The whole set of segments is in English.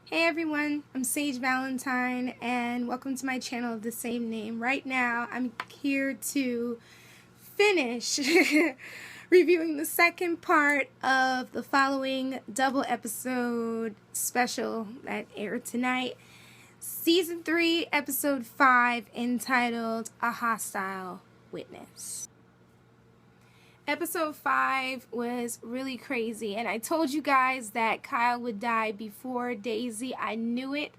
Hey everyone, I'm Sage Valentine and welcome to my channel of the same name. Right now I'm here to finish reviewing the second part of the following double episode special that aired tonight. Season 3, episode 5, entitled A Hostile Witness. Episode 5 was really crazy, and I told you guys that Kyle would die before Daisy. I knew it.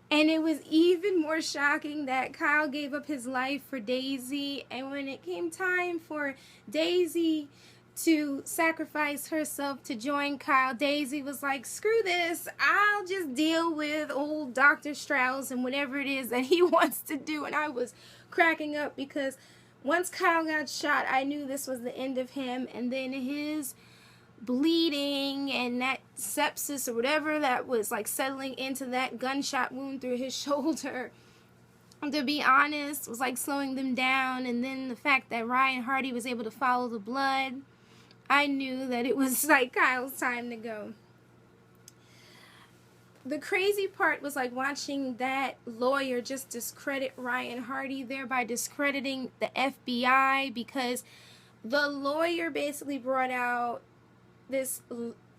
And it was even more shocking that Kyle gave up his life for Daisy, and when it came time for Daisy to sacrifice herself to join Kyle, Daisy was like, screw this, I'll just deal with old Dr. Strauss and whatever it is that he wants to do. And I was cracking up because once Kyle got shot, I knew this was the end of him, and then his bleeding and that sepsis or whatever that was like settling into that gunshot wound through his shoulder, to be honest, was like slowing them down. And then the fact that Ryan Hardy was able to follow the blood, I knew that it was like Kyle's time to go. The crazy part was like watching that lawyer just discredit Ryan Hardy, thereby discrediting the FBI, because the lawyer basically brought out this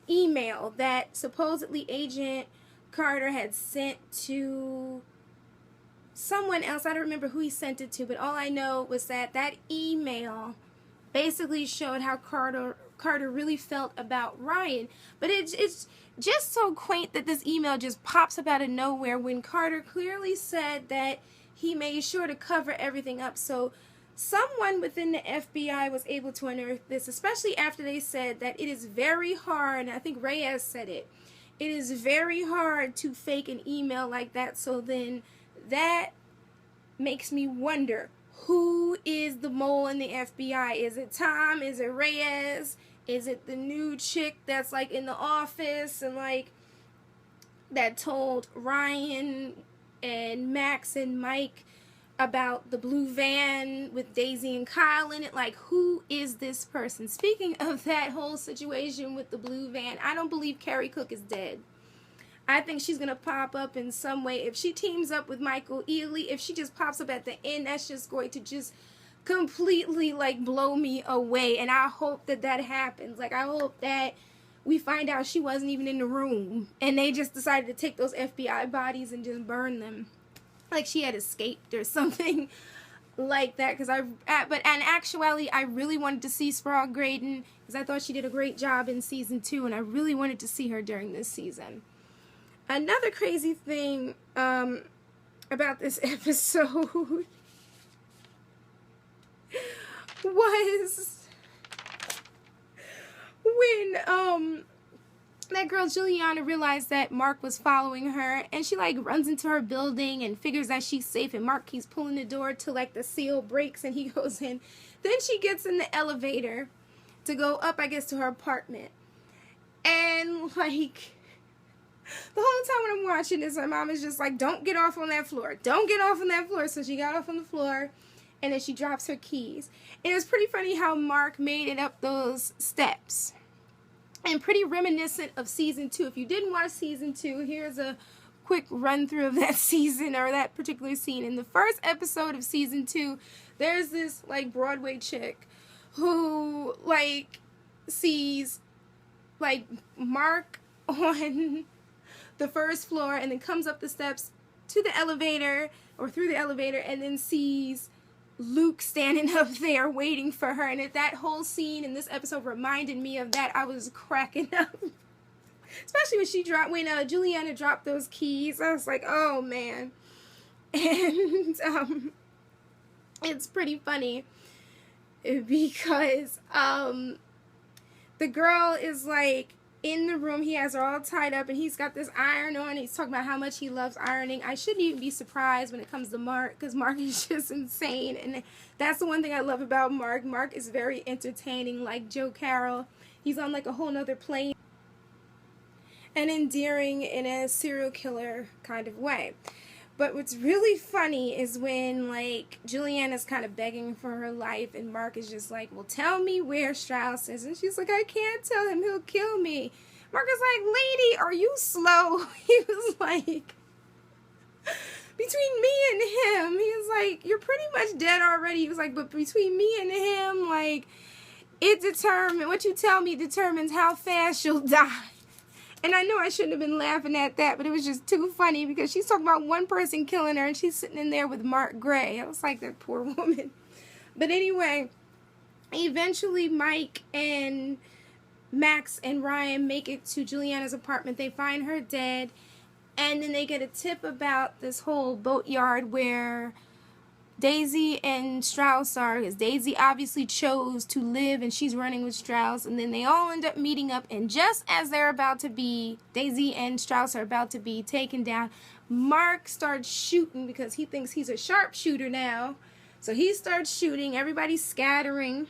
email that supposedly Agent Carter had sent to someone else. I don't remember who he sent it to, but all I know was that that email basically showed how Carter really felt about Ryan. But it's just so quaint that this email just pops up out of nowhere when Carter clearly said that he made sure to cover everything up. So someone within the FBI was able to unearth this, especially after they said that it is very hard, and I think Reyes said it is very hard to fake an email like that. So then that makes me wonder, who is the mole in the FBI? Is it Tom? Is it Reyes? Is it the new chick that's like in the office and like that told Ryan and Max and Mike about the blue van with Daisy and Kyle in it? Like, who is this person? Speaking of that whole situation with the blue van, I don't believe Carrie Cook is dead. I think she's going to pop up in some way. If she teams up with Michael Ealy, if she just pops up at the end, that's just going to just completely like blow me away. And I hope that that happens. Like, I hope that we find out she wasn't even in the room and they just decided to take those FBI bodies and just burn them. Like she had escaped or something like that. But in actuality, I really wanted to see Sprague Graydon because I thought she did a great job in season 2, and I really wanted to see her during this season. Another crazy thing about this episode was when that girl Julianna realized that Mark was following her, and she like runs into her building and figures that she's safe, and Mark keeps pulling the door till like the seal breaks and he goes in. Then she gets in the elevator to go up, I guess, to her apartment, and like the whole time when I'm watching this, my mom is just like, don't get off on that floor. Don't get off on that floor. So she got off on the floor, and then she drops her keys. And it was pretty funny how Mark made it up those steps. And pretty reminiscent of season 2. If you didn't watch season 2, here's a quick run through of that season, or that particular scene. In the first episode of season 2, there's this like Broadway chick who like sees like Mark on the first floor and then comes up the steps to the elevator or through the elevator and then sees Luke standing up there waiting for her. And that whole scene in this episode reminded me of that. I was cracking up. Especially when Julianna dropped those keys. I was like, oh man. And it's pretty funny because the girl is like in the room, he has her all tied up, and he's got this iron on. He's talking about how much he loves ironing. I shouldn't even be surprised when it comes to Mark, because Mark is just insane, and that's the one thing I love about Mark. Mark is very entertaining, like Joe Carroll. He's on like a whole nother plane, and endearing in a serial killer kind of way. But what's really funny is when, like, Julianna's kind of begging for her life, and Mark is just like, well, tell me where Strauss is. And she's like, I can't tell him, he'll kill me. Mark was like, lady, are you slow? He was like, between me and him, he was like, you're pretty much dead already. He was like, but between me and him, like, what you tell me determines how fast you'll die. And I know I shouldn't have been laughing at that, but it was just too funny because she's talking about one person killing her and she's sitting in there with Mark Gray. I was like, that poor woman. But anyway, eventually Mike and Max and Ryan make it to Julianna's apartment. They find her dead. And then they get a tip about this whole boatyard where Daisy and Strauss are, because Daisy obviously chose to live and she's running with Strauss. And then they all end up meeting up. And just as Daisy and Strauss are about to be taken down, Mark starts shooting because he thinks he's a sharpshooter now. So he starts shooting. Everybody's scattering.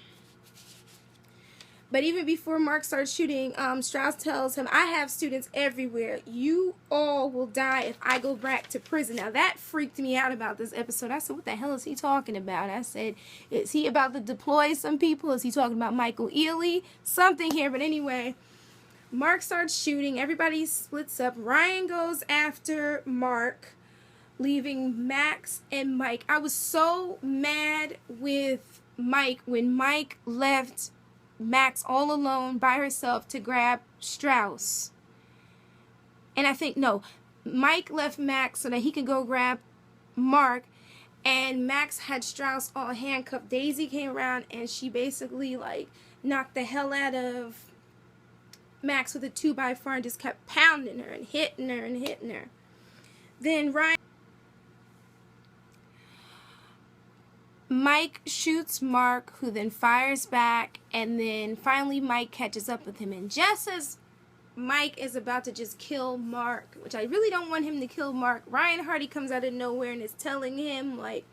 But even before Mark starts shooting, Strauss tells him, I have students everywhere. You all will die if I go back to prison. Now, that freaked me out about this episode. I said, what the hell is he talking about? I said, is he about to deploy some people? Is he talking about Michael Ealy? Something here. But anyway, Mark starts shooting. Everybody splits up. Ryan goes after Mark, leaving Max and Mike. I was so mad with Mike when Mike left Max all alone by herself to grab Strauss. And I think, no, Mike left Max so that he could go grab Mark, and Max had Strauss all handcuffed. Daisy came around and she basically like knocked the hell out of Max with a 2x4 and just kept pounding her and hitting her and hitting her. Then Mike shoots Mark, who then fires back, and then finally Mike catches up with him. And just as Mike is about to just kill Mark, which I really don't want him to kill Mark, Ryan Hardy comes out of nowhere and is telling him, like,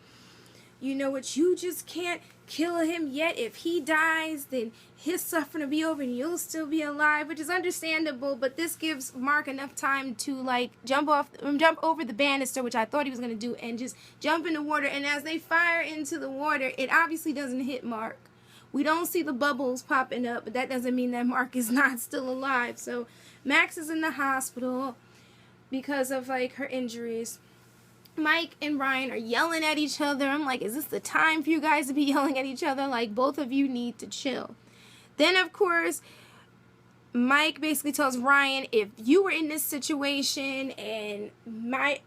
you know what, you just can't kill him yet. If he dies, then his suffering will be over and you'll still be alive, which is understandable, but this gives Mark enough time to like jump over the banister, which I thought he was going to do, and just jump in the water. And as they fire into the water, it obviously doesn't hit Mark. We don't see the bubbles popping up, but that doesn't mean that Mark is not still alive. So Max is in the hospital because of like her injuries. Mike and Ryan are yelling at each other. I'm like, is this the time for you guys to be yelling at each other? Like, both of you need to chill. Then, of course, Mike basically tells Ryan, if you were in this situation and Mark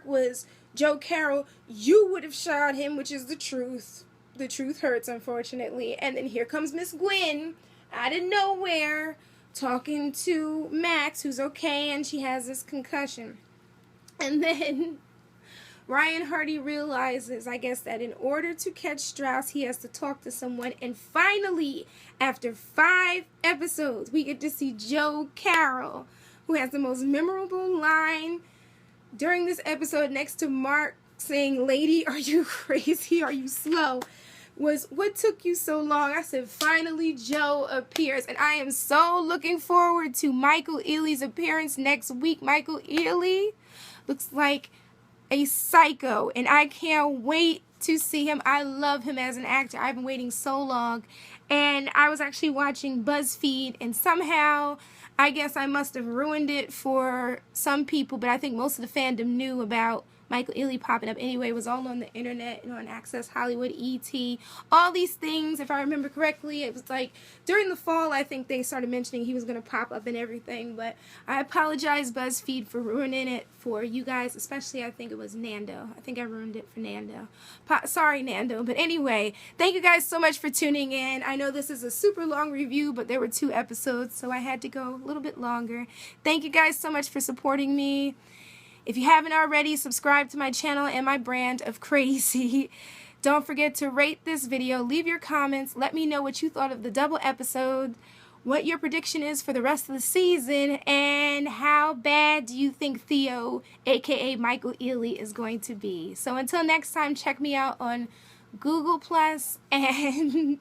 was Joe Carroll, you would have shot him, which is the truth. The truth hurts, unfortunately. And then here comes Miss Gwen out of nowhere talking to Max, who's okay, and she has this concussion. And then Ryan Hardy realizes, I guess, that in order to catch Strauss, he has to talk to someone. And finally, after 5 episodes, we get to see Joe Carroll, who has the most memorable line during this episode next to Mark saying, lady, are you crazy? Are you slow? Was, what took you so long? I said, finally Joe appears. And I am so looking forward to Michael Ealy's appearance next week. Michael Ealy looks like a psycho, and I can't wait to see him. I love him as an actor. I've been waiting so long. And I was actually watching BuzzFeed, and somehow I guess I must have ruined it for some people, but I think most of the fandom knew about Michael Ealy popping up anyway. It was all on the internet, on Access Hollywood, ET, all these things. If I remember correctly, it was like during the fall, I think they started mentioning he was going to pop up and everything. But I apologize, BuzzFeed, for ruining it for you guys, especially I think it was Nando. I think I ruined it for Nando. Sorry, Nando. But anyway, thank you guys so much for tuning in. I know this is a super long review, but there were 2 episodes, so I had to go a little bit longer. Thank you guys so much for supporting me. If you haven't already, subscribe to my channel and my brand of crazy. Don't forget to rate this video, leave your comments, let me know what you thought of the double episode, what your prediction is for the rest of the season, and how bad do you think Theo, aka Michael Ealy, is going to be. So until next time, check me out on Google Plus and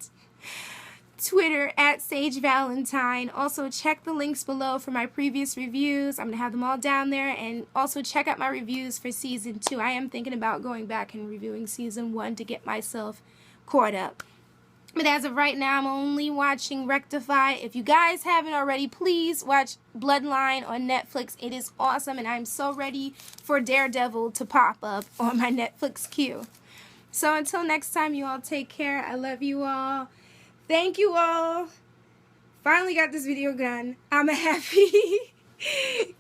Twitter at Sage Valentine. Also check the links below for my previous reviews. I'm going to have them all down there. And also check out my reviews for season 2. I am thinking about going back and reviewing season 1 to get myself caught up. But as of right now, I'm only watching Rectify. If you guys haven't already, please watch Bloodline on Netflix. It is awesome, and I'm so ready for Daredevil to pop up on my Netflix queue. So until next time, you all take care. I love you all. Thank you all. Finally got this video done. I'm a happy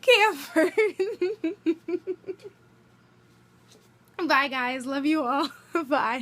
camper. Bye, guys. Love you all. Bye.